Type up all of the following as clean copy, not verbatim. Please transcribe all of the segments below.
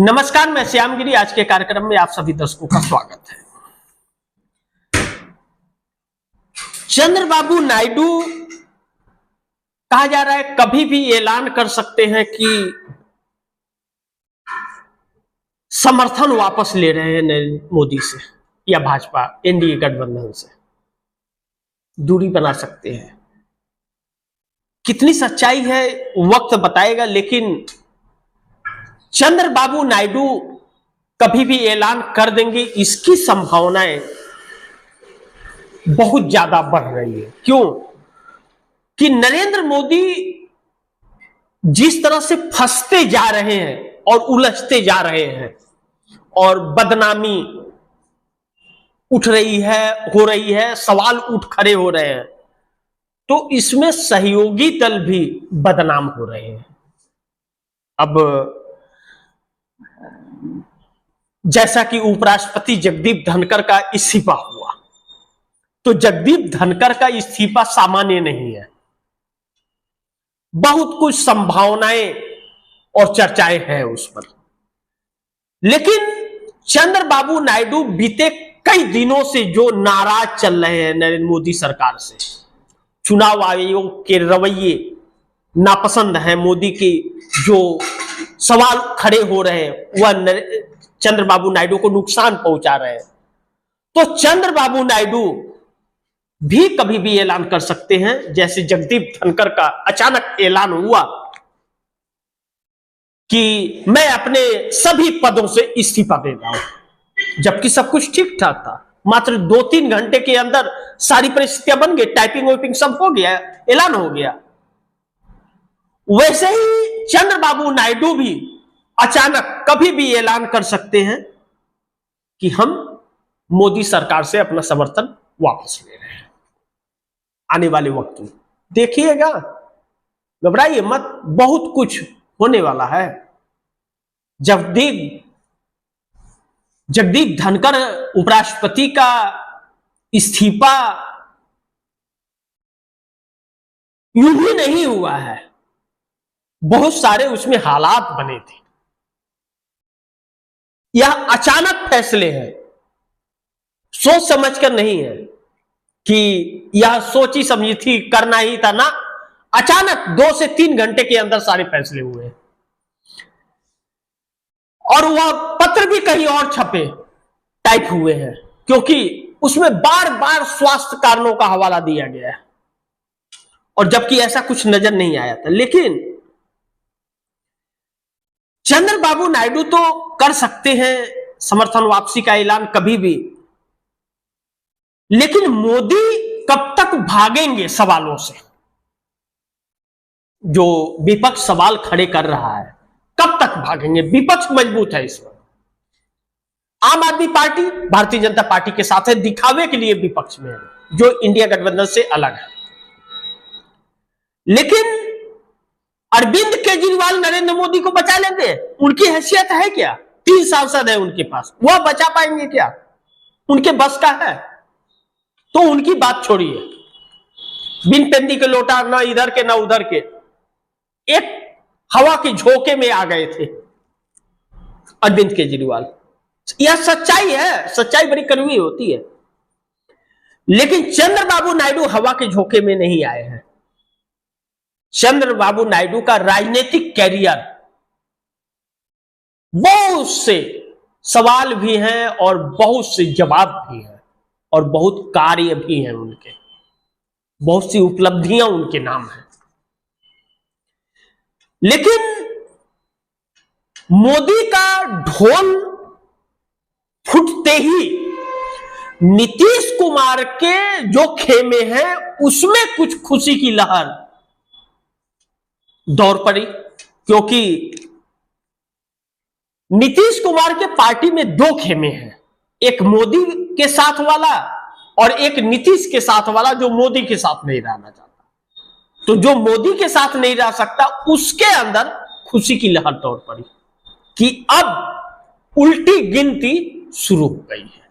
नमस्कार, मैं श्यामगिरी। आज के कार्यक्रम में आप सभी दर्शकों का स्वागत है। चंद्रबाबू नायडू कहा जा रहा है कभी भी ऐलान कर सकते हैं कि समर्थन वापस ले रहे हैं नरेंद्र मोदी से या भाजपा एनडीए गठबंधन से दूरी बना सकते हैं। कितनी सच्चाई है वक्त बताएगा, लेकिन चंद्रबाबू नायडू कभी भी ऐलान कर देंगे इसकी संभावनाएं बहुत ज्यादा बढ़ रही है। क्यों कि नरेंद्र मोदी जिस तरह से फंसते जा रहे हैं और उलझते जा रहे हैं और बदनामी उठ रही है, हो रही है, सवाल उठ खड़े हो रहे हैं, तो इसमें सहयोगी दल भी बदनाम हो रहे हैं। अब जैसा कि उपराष्ट्रपति जगदीप धनखड़ का इस्तीफा हुआ, तो जगदीप धनखड़ का इस्तीफा सामान्य नहीं है। बहुत कुछ संभावनाएं और चर्चाएं हैं उस पर, लेकिन चंद्रबाबू नायडू बीते कई दिनों से जो नाराज चल रहे हैं नरेंद्र मोदी सरकार से, चुनाव आयोग के रवैये नापसंद है, मोदी की जो सवाल खड़े हो रहे हैं वह चंद्रबाबू नायडू को नुकसान पहुंचा रहे हैं, तो चंद्रबाबू नायडू भी कभी भी ऐलान कर सकते हैं। जैसे जगदीप धनखड़ का अचानक ऐलान हुआ कि मैं अपने सभी पदों से इस्तीफा दे रहा हूं, जबकि सब कुछ ठीक ठाक था। मात्र 2-3 घंटे के अंदर सारी परिस्थितियां बन गई, टाइपिंग वाइपिंग सब हो गया, ऐलान हो गया। वैसे ही चंद्रबाबू नायडू भी अचानक कभी भी ऐलान कर सकते हैं कि हम मोदी सरकार से अपना समर्थन वापस ले रहे हैं आने वाले वक्त में। देखिएगा, घबराइए मत, बहुत कुछ होने वाला है। जगदीप धनखड़ उपराष्ट्रपति का इस्तीफा यूं ही नहीं हुआ है, बहुत सारे उसमें हालात बने थे। यह अचानक फैसले हैं, सोच समझकर नहीं है कि यह सोची समझी थी, करना ही था ना। अचानक 2 से 3 घंटे के अंदर सारे फैसले हुए और वह पत्र भी कहीं और छपे, टाइप हुए हैं, क्योंकि उसमें बार बार स्वास्थ्य कारणों का हवाला दिया गया है, और जबकि ऐसा कुछ नजर नहीं आया था। लेकिन चंद्रबाबू नायडू तो कर सकते हैं समर्थन वापसी का ऐलान कभी भी, लेकिन मोदी कब तक भागेंगे सवालों से? जो विपक्ष सवाल खड़े कर रहा है, कब तक भागेंगे? विपक्ष मजबूत है इस वक्त। आम आदमी पार्टी भारतीय जनता पार्टी के साथ है, दिखावे के लिए विपक्ष में है, जो इंडिया गठबंधन से अलग है। लेकिन अरविंद केजरीवाल नरेंद्र मोदी को बचा लेंगे? उनकी हैसियत है क्या? 3 सांसद है उनके पास, वह बचा पाएंगे क्या? उनके बस का है? तो उनकी बात छोड़िए, बिन पेंदी के लोटा, ना इधर के ना उधर के, एक हवा के झोंके में आ गए थे अरविंद केजरीवाल। यह सच्चाई है, सच्चाई बड़ी कड़वी होती है। लेकिन चंद्रबाबू नायडू हवा के झोंके में नहीं आए हैं। चंद्रबाबू नायडू का राजनीतिक कैरियर, बहुत से सवाल भी हैं और बहुत से जवाब भी हैं और बहुत कार्य भी हैं उनके, बहुत सी उपलब्धियां उनके नाम हैं। लेकिन मोदी का ढोल फूटते ही नीतीश कुमार के जो खेमे हैं उसमें कुछ खुशी की लहर दौड़ पड़ी, क्योंकि नीतीश कुमार के पार्टी में 2 खेमे हैं, एक मोदी के साथ वाला और एक नीतीश के साथ वाला जो मोदी के साथ नहीं रहना चाहता। तो जो मोदी के साथ नहीं रह सकता, उसके अंदर खुशी की लहर दौड़ पड़ी कि अब उल्टी गिनती शुरू हो गई है,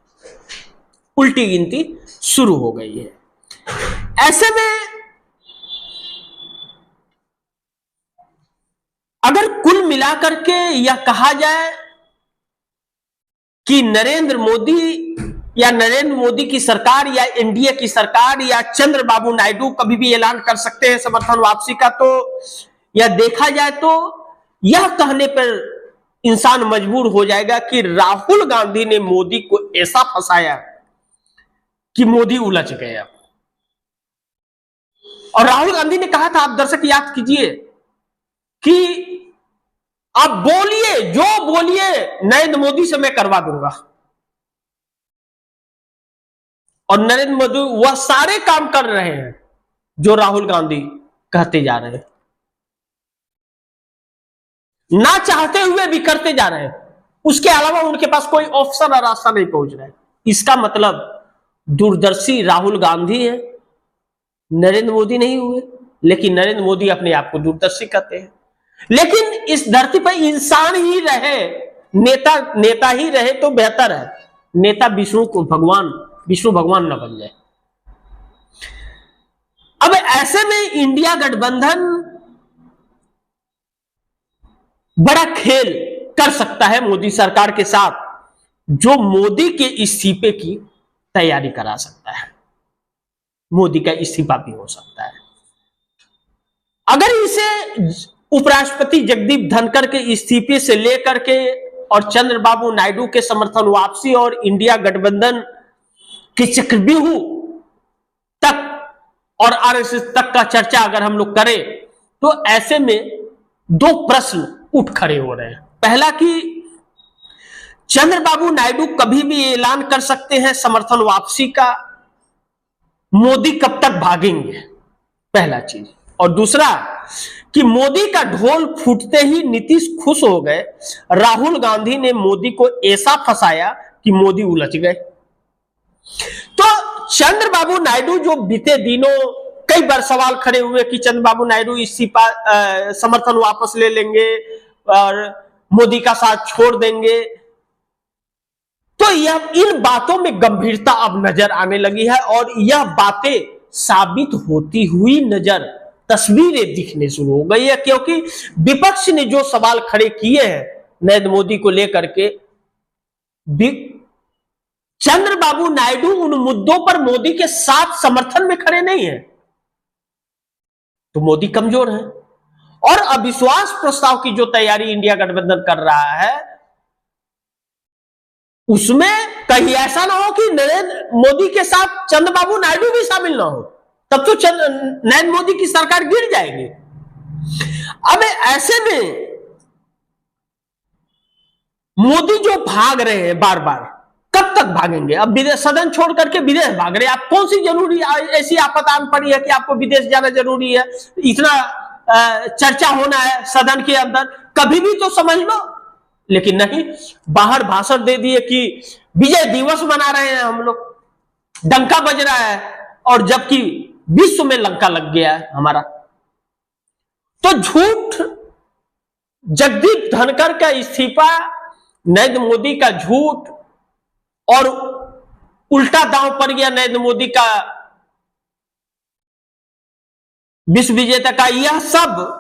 उल्टी गिनती शुरू हो गई है। ऐसे में अगर कुल मिलाकर के यह कहा जाए कि नरेंद्र मोदी की सरकार या एनडीए की सरकार या चंद्रबाबू नायडू कभी भी ऐलान कर सकते हैं समर्थन वापसी का, तो यह देखा जाए तो यह कहने पर इंसान मजबूर हो जाएगा कि राहुल गांधी ने मोदी को ऐसा फंसाया कि मोदी उलझ गया। और राहुल गांधी ने कहा था, आप दर्शक याद कीजिए, कि आप बोलिए जो बोलिए नरेंद्र मोदी से मैं करवा दूंगा। और नरेंद्र मोदी वह सारे काम कर रहे हैं जो राहुल गांधी कहते जा रहे हैं, ना चाहते हुए भी करते जा रहे हैं। उसके अलावा उनके पास कोई ऑप्शन और रास्ता नहीं पहुंच रहा है। इसका मतलब दूरदर्शी राहुल गांधी है, नरेंद्र मोदी नहीं हुए। लेकिन नरेंद्र मोदी अपने आप को दूरदर्शी कहते हैं। लेकिन इस धरती पर इंसान ही रहे, नेता ही रहे तो बेहतर है। नेता विष्णु भगवान न बन जाए। अब ऐसे में इंडिया गठबंधन बड़ा खेल कर सकता है मोदी सरकार के साथ, जो मोदी के इस्तीफे की तैयारी करा सकता है। मोदी का इस्तीफा भी हो सकता है। अगर इसे उपराष्ट्रपति जगदीप धनखड़ के इस्तीफे से लेकर के और चंद्रबाबू नायडू के समर्थन वापसी और इंडिया गठबंधन के चक्रव्यूह तक और आरएसएस तक का चर्चा अगर हम लोग करें, तो ऐसे में दो प्रश्न उठ खड़े हो रहे हैं। पहला कि चंद्रबाबू नायडू कभी भी ऐलान कर सकते हैं समर्थन वापसी का, मोदी कब तक भागेंगे, पहला चीज। और दूसरा कि मोदी का ढोल फूटते ही नीतीश खुश हो गए, राहुल गांधी ने मोदी को ऐसा फंसाया कि मोदी उलझ गए। तो चंद्रबाबू नायडू जो बीते दिनों कई बार सवाल खड़े हुए कि चंद्रबाबू नायडू इस्तीफा समर्थन वापस ले लेंगे और मोदी का साथ छोड़ देंगे, तो यह इन बातों में गंभीरता अब नजर आने लगी है और यह बातें साबित होती हुई नजर, तस्वीरें दिखने शुरू हो गई है। क्योंकि विपक्ष ने जो सवाल खड़े किए हैं नरेंद्र मोदी को लेकर के, चंद्रबाबू नायडू उन मुद्दों पर मोदी के साथ समर्थन में खड़े नहीं है, तो मोदी कमजोर है। और अविश्वास प्रस्ताव की जो तैयारी इंडिया गठबंधन कर रहा है, उसमें कहीं ऐसा ना हो कि नरेंद्र मोदी के साथ चंद्रबाबू नायडू भी शामिल ना हो, तब तो नरेंद्र मोदी की सरकार गिर जाएगी। अब ऐसे में मोदी जो भाग रहे हैं बार बार, कब तक भागेंगे? अब विदेश, सदन छोड़ करके विदेश भाग रहे हैं। आप कौन सी जरूरी ऐसी आफत आन पड़ी है कि आपको विदेश जाना जरूरी है? इतना चर्चा होना है सदन के अंदर, कभी भी तो समझ लो। लेकिन नहीं, बाहर भाषण दे दिए कि विजय दिवस मना रहे हैं हम लोग, डंका बज रहा है, और जबकि विश्व में लंका लग गया है हमारा। तो झूठ, जगदीप धनखड़ का इस्तीफा, नरेंद्र मोदी का झूठ, और उल्टा दांव पड़ गया नरेंद्र मोदी का विश्व विजेता का, यह सब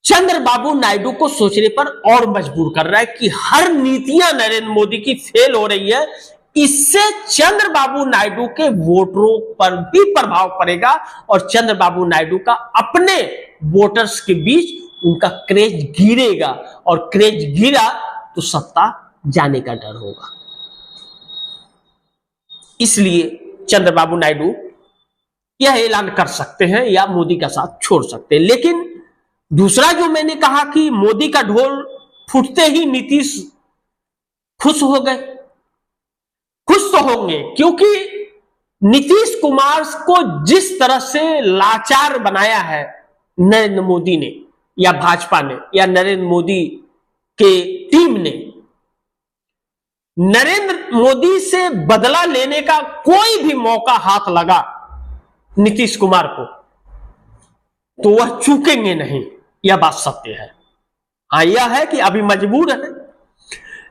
चंद्रबाबू नायडू को सोचने पर और मजबूर कर रहा है कि हर नीतियां नरेंद्र मोदी की फेल हो रही है। इससे चंद्रबाबू नायडू के वोटरों पर भी प्रभाव पड़ेगा और चंद्रबाबू नायडू का अपने वोटर्स के बीच उनका क्रेज गिरेगा, और क्रेज गिरा तो सत्ता जाने का डर होगा। इसलिए चंद्रबाबू नायडू यह ऐलान कर सकते हैं या मोदी का साथ छोड़ सकते हैं। लेकिन दूसरा जो मैंने कहा कि मोदी का ढोल फूटते ही नीतीश खुश हो गए, खुश तो होंगे, क्योंकि नीतीश कुमार को जिस तरह से लाचार बनाया है नरेंद्र मोदी ने या भाजपा ने या नरेंद्र मोदी के टीम ने, नरेंद्र मोदी से बदला लेने का कोई भी मौका हाथ लगा नीतीश कुमार को, तो वह चूकेंगे नहीं। यह बात सत्य है। हाँ, यह है कि अभी मजबूर है,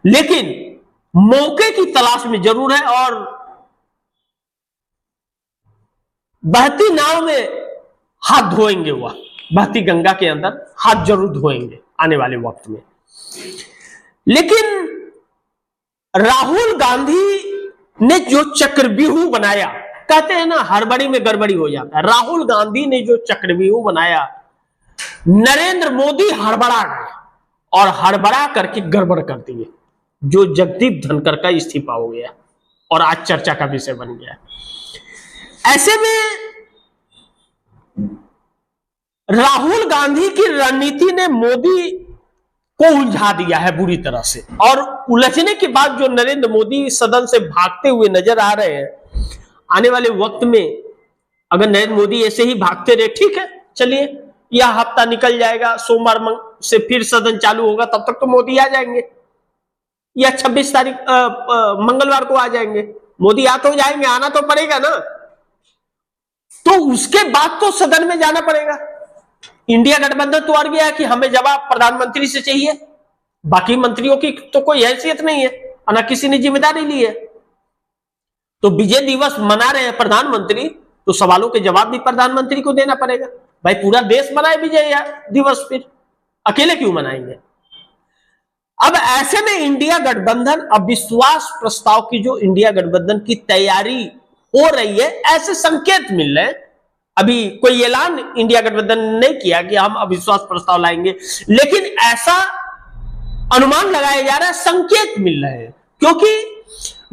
लेकिन मौके की तलाश में जरूर है, और बहती नाव में हाथ धोएंगे, वह बहती गंगा के अंदर हाथ जरूर धोएंगे आने वाले वक्त में। लेकिन राहुल गांधी ने जो चक्रव्यूह बनाया, कहते हैं ना हड़बड़ी में गड़बड़ी हो जाता है, राहुल गांधी ने जो चक्रव्यूह बनाया, नरेंद्र मोदी हड़बड़ा गए और हड़बड़ा करके गड़बड़ कर दिए, जो जगदीप धनखड़ का इस्तीफा हो गया और आज चर्चा का विषय बन गया। ऐसे में राहुल गांधी की रणनीति ने मोदी को उलझा दिया है बुरी तरह से, और उलझने के बाद जो नरेंद्र मोदी सदन से भागते हुए नजर आ रहे हैं, आने वाले वक्त में अगर नरेंद्र मोदी ऐसे ही भागते रहे, ठीक है चलिए यह हफ्ता निकल जाएगा, सोमवार से फिर सदन चालू होगा, तब तक तो मोदी आ जाएंगे, या 26 तारीख मंगलवार को आ जाएंगे, मोदी आ तो जाएंगे, आना तो पड़ेगा ना, तो उसके बाद तो सदन में जाना पड़ेगा। इंडिया गठबंधन तो अड़ गया कि हमें जवाब प्रधानमंत्री से चाहिए, बाकी मंत्रियों की तो कोई हैसियत नहीं है, ना किसी ने जिम्मेदारी ली है, तो विजय दिवस मना रहे हैं प्रधानमंत्री, तो सवालों के जवाब भी प्रधानमंत्री को देना पड़ेगा। भाई पूरा देश मनाए विजय दिवस, फिर अकेले क्यों मनाएंगे। अब ऐसे में इंडिया गठबंधन, अविश्वास प्रस्ताव की जो इंडिया गठबंधन की तैयारी हो रही है, ऐसे संकेत मिल रहे हैं, अभी कोई ऐलान इंडिया गठबंधन ने नहीं किया कि हम अविश्वास प्रस्ताव लाएंगे, लेकिन ऐसा अनुमान लगाया जा रहा है, संकेत मिल रहे हैं, क्योंकि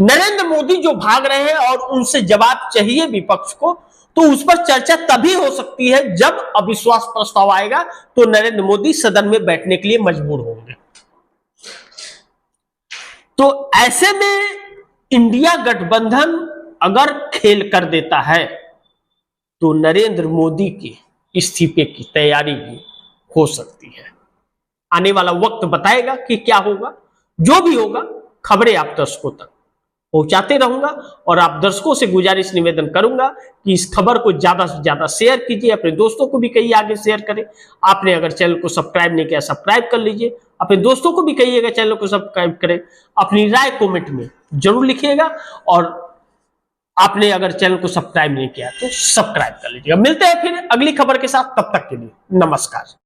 नरेंद्र मोदी जो भाग रहे हैं और उनसे जवाब चाहिए विपक्ष को, तो उस पर चर्चा तभी हो सकती है जब अविश्वास प्रस्ताव आएगा, तो नरेंद्र मोदी सदन में बैठने के लिए मजबूर होंगे। तो ऐसे में इंडिया गठबंधन अगर खेल कर देता है, तो नरेंद्र मोदी के इस्तीफे की तैयारी भी हो सकती है। आने वाला वक्त बताएगा कि क्या होगा। जो भी होगा खबरें आप दर्शकों तक पहुंचाते रहूंगा, और आप दर्शकों से गुजारिश निवेदन करूंगा कि इस खबर को ज्यादा से ज्यादा शेयर कीजिए, अपने दोस्तों को भी कहिए आगे शेयर करें। आपने अगर चैनल को सब्सक्राइब नहीं किया, सब्सक्राइब कर लीजिए, अपने दोस्तों को भी कहिएगा चैनल को सब्सक्राइब करें। अपनी राय कमेंट में जरूर लिखिएगा, और आपने अगर चैनल को सब्सक्राइब नहीं किया तो सब्सक्राइब कर लीजिएगा। मिलते हैं फिर अगली खबर के साथ, तब तक के लिए नमस्कार।